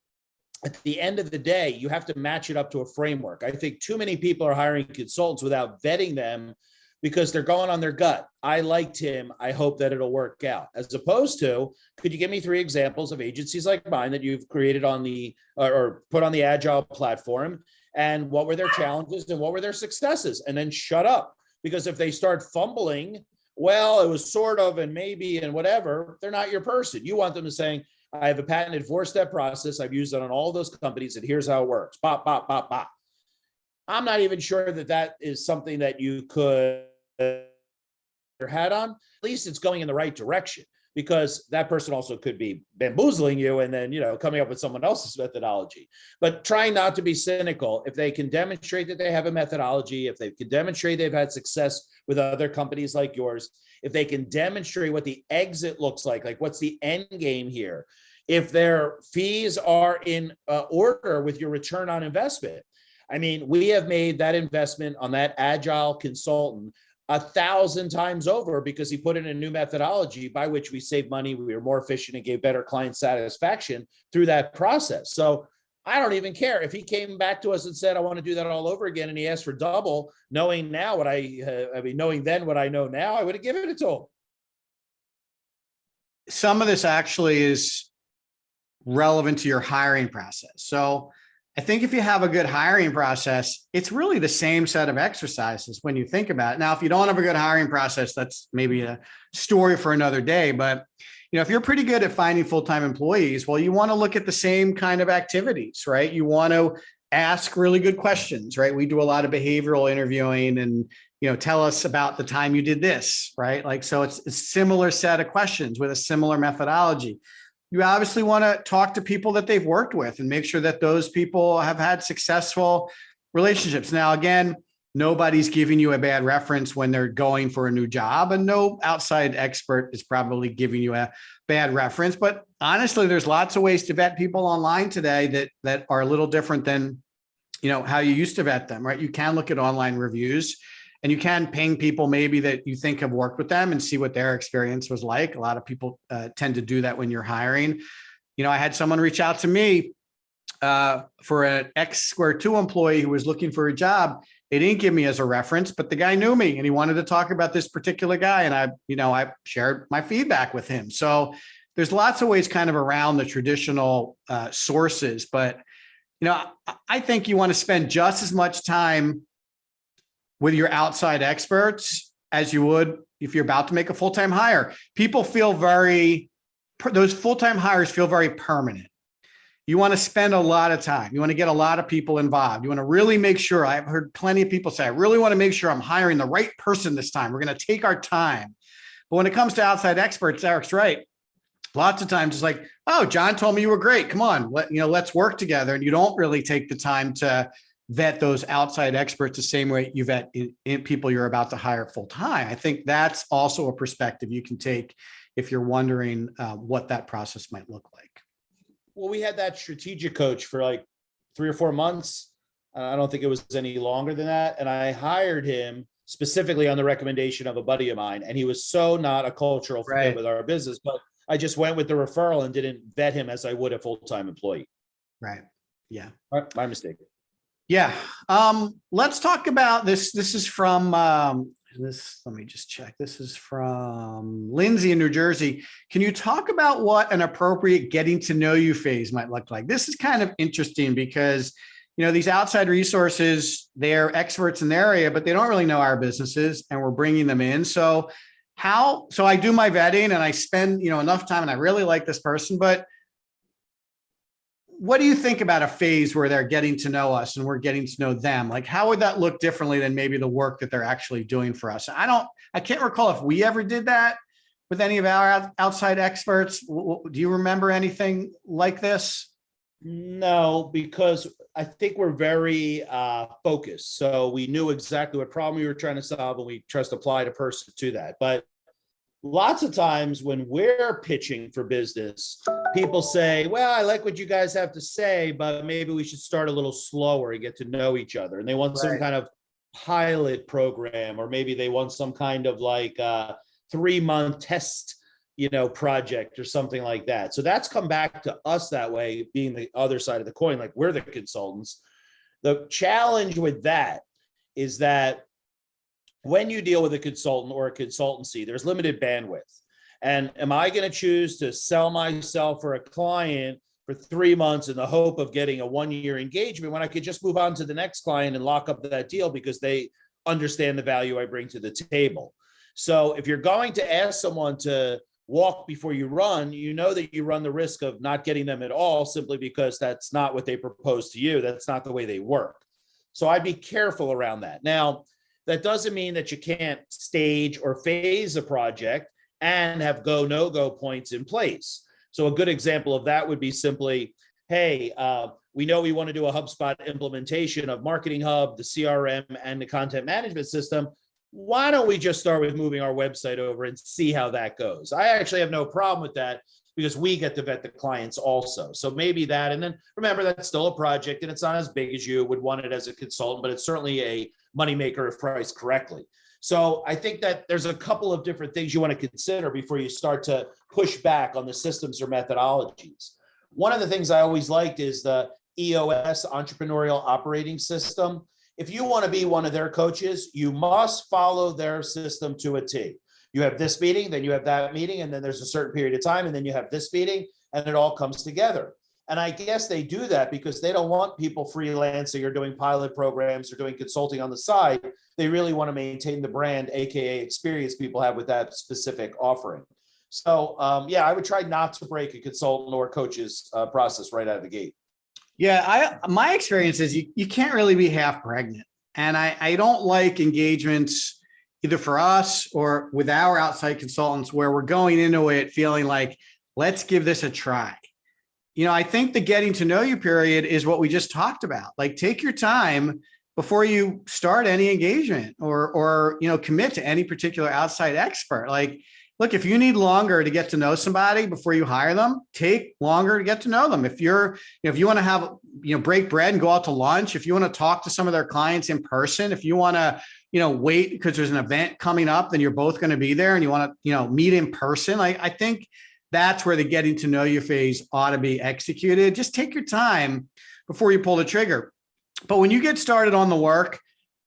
at the end of the day, you have to match it up to a framework. I think too many people are hiring consultants without vetting them because they're going on their gut. I liked him. I hope that it'll work out. As opposed to, could you give me 3 examples of agencies like mine that you've created on the or put on the agile platform? And what were their challenges and what were their successes? And then shut up. Because if they start fumbling, well, it was sort of and maybe and whatever, they're not your person. You want them to saying, I have a patented 4-step process. I've used it on all those companies and here's how it works. Bop, bop, bop, bop. I'm not even sure that that is something that you could your hat on. At least it's going in the right direction, because that person also could be bamboozling you and then, coming up with someone else's methodology. But trying not to be cynical. If they can demonstrate that they have a methodology, if they can demonstrate they've had success with other companies like yours, if they can demonstrate what the exit looks like what's the end game here, if their fees are in order with your return on investment. I mean, we have made that investment on that agile consultant 1,000 times over because he put in a new methodology by which we saved money, we were more efficient, and gave better client satisfaction through that process. So I don't even care if he came back to us and said, I want to do that all over again, and he asked for double, knowing now what knowing then what I know now, I would have given it to him. Some of this actually is relevant to your hiring process. So I think if you have a good hiring process, it's really the same set of exercises when you think about it. Now, if you don't have a good hiring process, that's maybe a story for another day. But if you're pretty good at finding full-time employees, well, you want to look at the same kind of activities, right? You want to ask really good questions, right? We do a lot of behavioral interviewing and, tell us about the time you did this, right? So it's a similar set of questions with a similar methodology. You obviously want to talk to people that they've worked with and make sure that those people have had successful relationships. Now, again, nobody's giving you a bad reference when they're going for a new job, and no outside expert is probably giving you a bad reference. But honestly, there's lots of ways to vet people online today that are a little different than, how you used to vet them, right? You can look at online reviews. And you can ping people maybe that you think have worked with them and see what their experience was like. A lot of people tend to do that when you're hiring. I had someone reach out to me for an ex-Square 2 employee who was looking for a job. They didn't give me as a reference, but the guy knew me and he wanted to talk about this particular guy. And I shared my feedback with him. So there's lots of ways kind of around the traditional sources. But, I think you want to spend just as much time with your outside experts as you would if you're about to make a full-time hire. People feel those full-time hires feel very permanent. You want to spend a lot of time. You want to get a lot of people involved. You want to really make sure. I've heard plenty of people say, I really want to make sure I'm hiring the right person this time. We're going to take our time. But when it comes to outside experts, Eric's right. Lots of times it's like, oh, John told me you were great. Come on, let's work together. And you don't really take the time to vet those outside experts the same way you vet in people you're about to hire full time. I think that's also a perspective you can take if you're wondering what that process might look like. Well, we had that strategic coach for like 3 or 4 months. I don't think it was any longer than that. And I hired him specifically on the recommendation of a buddy of mine. And he was so not a cultural fit with our business, but I just went with the referral and didn't vet him as I would a full-time employee. Right. Yeah. My mistake. Yeah. Let's talk about this. This is from let me just check. This is from Lindsay in New Jersey. Can you talk about what an appropriate getting to know you phase might look like? This is kind of interesting because, these outside resources, they're experts in their area, but they don't really know our businesses, and we're bringing them in. So I do my vetting and I spend, enough time, and I really like this person, but what do you think about a phase where they're getting to know us and we're getting to know them? Like, how would that look differently than maybe the work that they're actually doing for us? I can't recall if we ever did that with any of our outside experts. Do you remember anything like this? No, because I think we're very focused. So we knew exactly what problem we were trying to solve, and we just applied a person to that. But lots of times when we're pitching for business, people say, well, I like what you guys have to say, but maybe we should start a little slower and get to know each other. And they want some kind of pilot program, or maybe they want some kind of like 3-month test, project or something like that. So that's come back to us that way, being the other side of the coin, like we're the consultants. The challenge with that is that when you deal with a consultant or a consultancy, there's limited bandwidth. And am I going to choose to sell myself for a client for 3 months in the hope of getting a 1-year engagement when I could just move on to the next client and lock up that deal because they understand the value I bring to the table? So if you're going to ask someone to walk before you run, you know that you run the risk of not getting them at all simply because that's not what they propose to you. That's not the way they work. So I'd be careful around that. Now, that doesn't mean that you can't stage or phase a project and have go, no-go points in place. So a good example of that would be simply, hey, we know we want to do a HubSpot implementation of Marketing Hub, the CRM, and the content management system. Why don't we just start with moving our website over and see how that goes? I actually have no problem with that because we get to vet the clients also. So maybe that, and then remember that's still a project and it's not as big as you would want it as a consultant, but it's certainly a moneymaker if priced correctly. So I think that there's a couple of different things you want to consider before you start to push back on the systems or methodologies. One of the things I always liked is the EOS, Entrepreneurial Operating System. If you want to be one of their coaches, you must follow their system to a T. You have this meeting, then you have that meeting, and then there's a certain period of time, and then you have this meeting, and it all comes together. And I guess they do that because they don't want people freelancing or doing pilot programs or doing consulting on the side. They really want to maintain the brand, AKA experience people have with that specific offering. So I would try not to break a consultant or coach's process right out of the gate. Yeah, my experience is you can't really be half pregnant. And I don't like engagements either for us or with our outside consultants where we're going into it feeling like, let's give this a try. I think the getting to know you period is what we just talked about. Like, take your time before you start any engagement or commit to any particular outside expert. Like, look, if you need longer to get to know somebody before you hire them, take longer to get to know them. If you want to have, break bread and go out to lunch, if you want to talk to some of their clients in person, if you want to, wait because there's an event coming up, then you're both going to be there and you want to, meet in person. I think that's where the getting to know you phase ought to be executed. Just take your time before you pull the trigger. But when you get started on the work,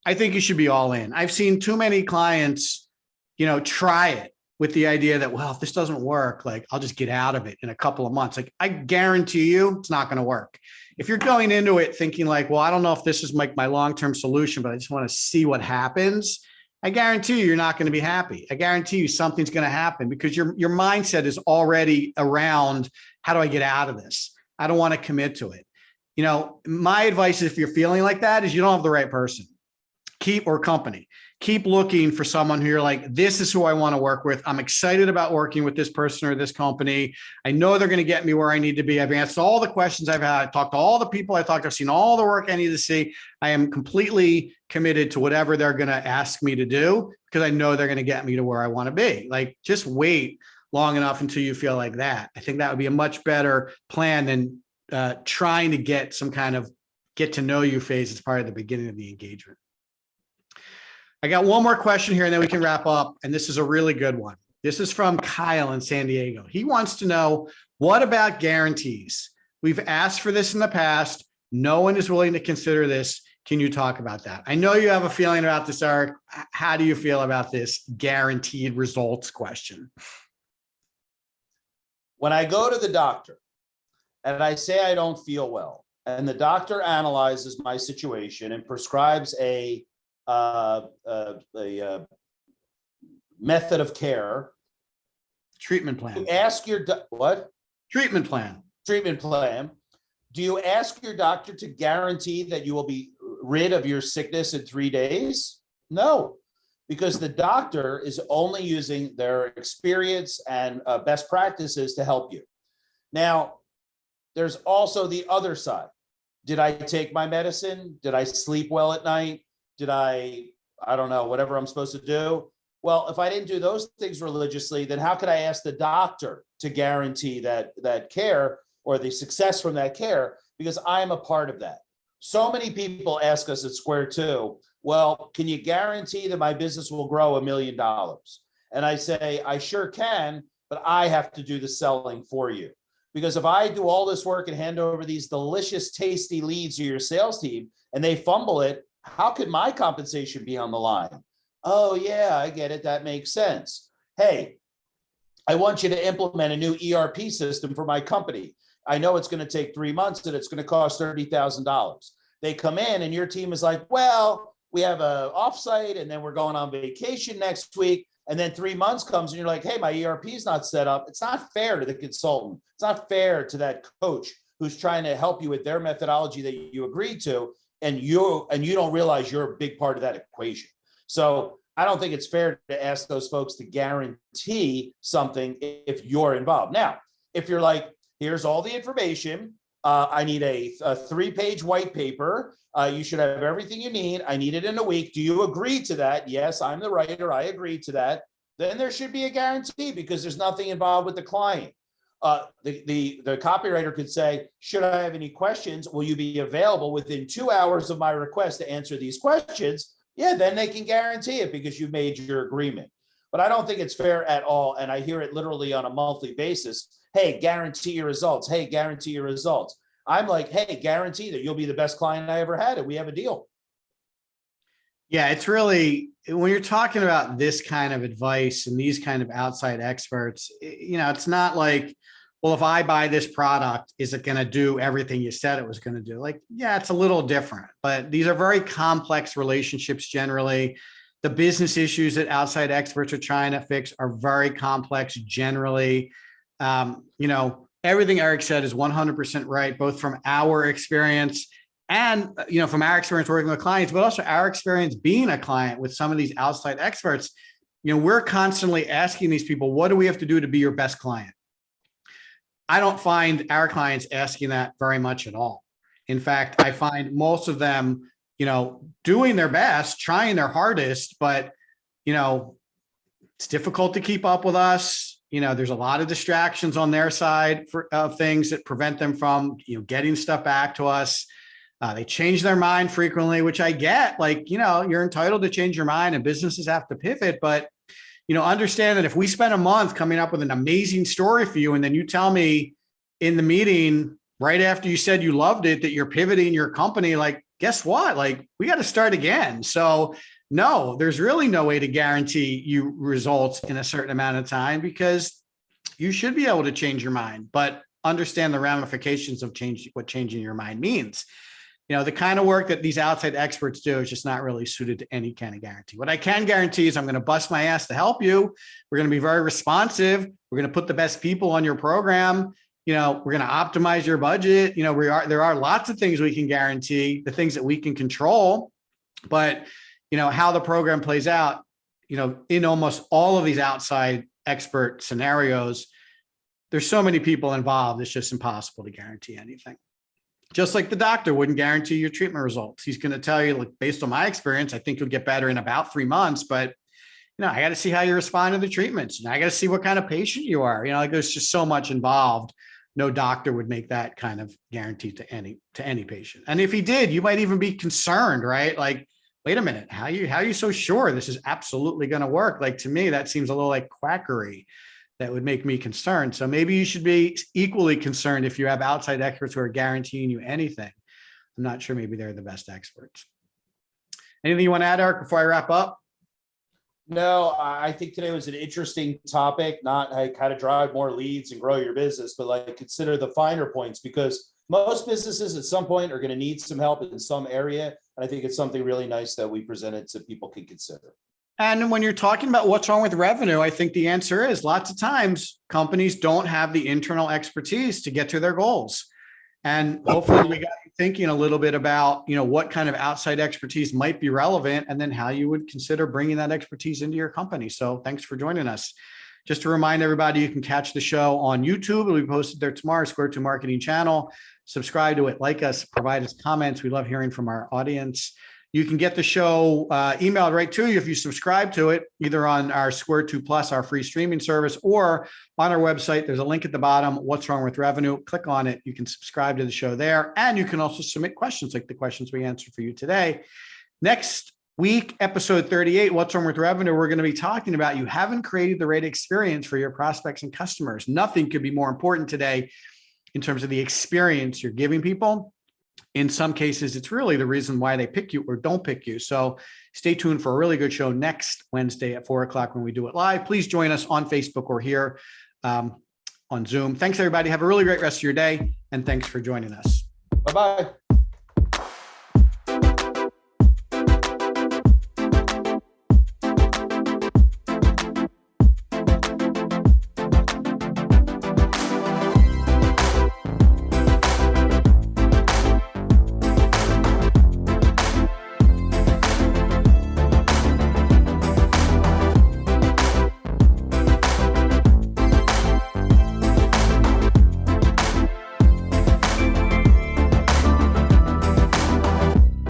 I think you should be all in. I've seen too many clients, try it with the idea that, well, if this doesn't work, like I'll just get out of it in a couple of months. Like, I guarantee you it's not going to work. If you're going into it thinking like, well, I don't know if this is like my long-term solution, but I just want to see what happens, I guarantee you're not going to be happy. I guarantee you something's going to happen because your mindset is already around, how do I get out of this? I don't want to commit to it. My advice, if you're feeling like that, is you don't have the right person. Keep looking for someone who you're like, this is who I want to work with. I'm excited about working with this person or this company. I know they're going to get me where I need to be. I've answered all the questions I've had. I've talked to all the people I've seen all the work I need to see. I am completely committed to whatever they're going to ask me to do because I know they're going to get me to where I want to be. Like, just wait long enough until you feel like that. I think that would be a much better plan than trying to get some kind of get to know you phase as part of the beginning of the engagement. I got one more question here and then we can wrap up. And this is a really good one. This is from Kyle in San Diego. He wants to know, what about guarantees? We've asked for this in the past. No one is willing to consider this. Can you talk about that? I know you have a feeling about this, Eric. How do you feel about this guaranteed results question? When I go to the doctor and I say I don't feel well, and the doctor analyzes my situation and prescribes a method of care. Treatment plan. You ask your what? Treatment plan. Treatment plan. Do you ask your doctor to guarantee that you will be rid of your sickness in 3 days? No, because the doctor is only using their experience and best practices to help you. Now, there's also the other side. Did I take my medicine? Did I sleep well at night? Did I don't know, whatever I'm supposed to do? Well, if I didn't do those things religiously, then how could I ask the doctor to guarantee that care or the success from that care? Because I'm a part of that. So many people ask us at Square Two, well, can you guarantee that my business will grow $1 million? And I say, I sure can, but I have to do the selling for you. Because if I do all this work and hand over these delicious, tasty leads to your sales team and they fumble it, how could my compensation be on the line? Oh, yeah, I get it. That makes sense. Hey, I want you to implement a new ERP system for my company. I know it's going to take 3 months and it's going to cost $30,000. They come in and your team is like, well, we have a offsite and then we're going on vacation next week. And then 3 months comes and you're like, hey, my ERP is not set up. It's not fair to the consultant. It's not fair to that coach who's trying to help you with their methodology that you agreed to. And you don't realize you're a big part of that equation. So I don't think it's fair to ask those folks to guarantee something if you're involved. Now, if you're like, here's all the information. I need a 3-page white paper. You should have everything you need. I need it in a week. Do you agree to that? Yes, I'm the writer. I agree to that. Then there should be a guarantee because there's nothing involved with the client. The copywriter could say, should I have any questions? Will you be available within 2 hours of my request to answer these questions? Yeah, then they can guarantee it because you've made your agreement. But I don't think it's fair at all. And I hear it literally on a monthly basis. Hey, guarantee your results. Hey, guarantee your results. I'm like, hey, guarantee that you'll be the best client I ever had and we have a deal. Yeah, it's really, when you're talking about this kind of advice and these kind of outside experts, it's not like, well, if I buy this product, is it going to do everything you said it was going to do? Like, yeah, it's a little different, but these are very complex relationships generally. The business issues that outside experts are trying to fix are very complex generally. Everything Eric said is 100% right, both from our experience and, from our experience working with clients, but also our experience being a client with some of these outside experts. We're constantly asking these people, what do we have to do to be your best client? I don't find our clients asking that very much at all. In fact, I find most of them, doing their best, trying their hardest, but, it's difficult to keep up with us. There's a lot of distractions on their side of things that prevent them from, getting stuff back to us. They change their mind frequently, which I get. Like, you're entitled to change your mind and businesses have to pivot. But, understand that if we spend a month coming up with an amazing story for you, and then you tell me in the meeting right after you said you loved it, that you're pivoting your company, like, guess what? Like, we got to start again. So no, there's really no way to guarantee you results in a certain amount of time because you should be able to change your mind, but understand the ramifications of what changing your mind means. The kind of work that these outside experts do is just not really suited to any kind of guarantee. What I can guarantee is I'm going to bust my ass to help you. We're going to be very responsive. We're going to put the best people on your program. We're going to optimize your budget. There are lots of things we can guarantee, the things that we can control, but how the program plays out, in almost all of these outside expert scenarios, there's so many people involved. It's just impossible to guarantee anything. Just like the doctor wouldn't guarantee your treatment results. He's going to tell you, like, based on my experience, I think you'll get better in about 3 months, but I got to see how you respond to the treatments. I got to see what kind of patient you are. There's just so much involved. No doctor would make that kind of guarantee to any patient. And if he did, you might even be concerned, right? Like, wait a minute, how are you so sure this is absolutely going to work? Like, to me, that seems a little like quackery. That would make me concerned. So maybe you should be equally concerned if you have outside experts who are guaranteeing you anything. I'm not sure maybe they're the best experts. Anything you want to add, Eric, before I wrap up? No, I think today was an interesting topic, not like how to drive more leads and grow your business, but like consider the finer points, because most businesses at some point are going to need some help in some area. And I think it's something really nice that we presented so people can consider. And when you're talking about what's wrong with revenue, I think the answer is lots of times companies don't have the internal expertise to get to their goals. And hopefully we got you thinking a little bit about, what kind of outside expertise might be relevant and then how you would consider bringing that expertise into your company. So thanks for joining us. Just to remind everybody, you can catch the show on YouTube. It'll be posted there tomorrow, Square Two Marketing channel. Subscribe to it, like us, provide us comments. We love hearing from our audience. You can get the show emailed right to you if you subscribe to it, either on our Square Two Plus, our free streaming service, or on our website. There's a link at the bottom, What's Wrong with Revenue. Click on it. You can subscribe to the show there. And you can also submit questions like the questions we answered for you today. Next week, episode 38, What's Wrong with Revenue, we're going to be talking about you haven't created the right experience for your prospects and customers. Nothing could be more important today in terms of the experience you're giving people. In some cases, it's really the reason why they pick you or don't pick you. So stay tuned for a really good show next Wednesday at 4:00 when we do it live. Please join us on Facebook or here on Zoom. Thanks, everybody. Have a really great rest of your day. And thanks for joining us. Bye-bye.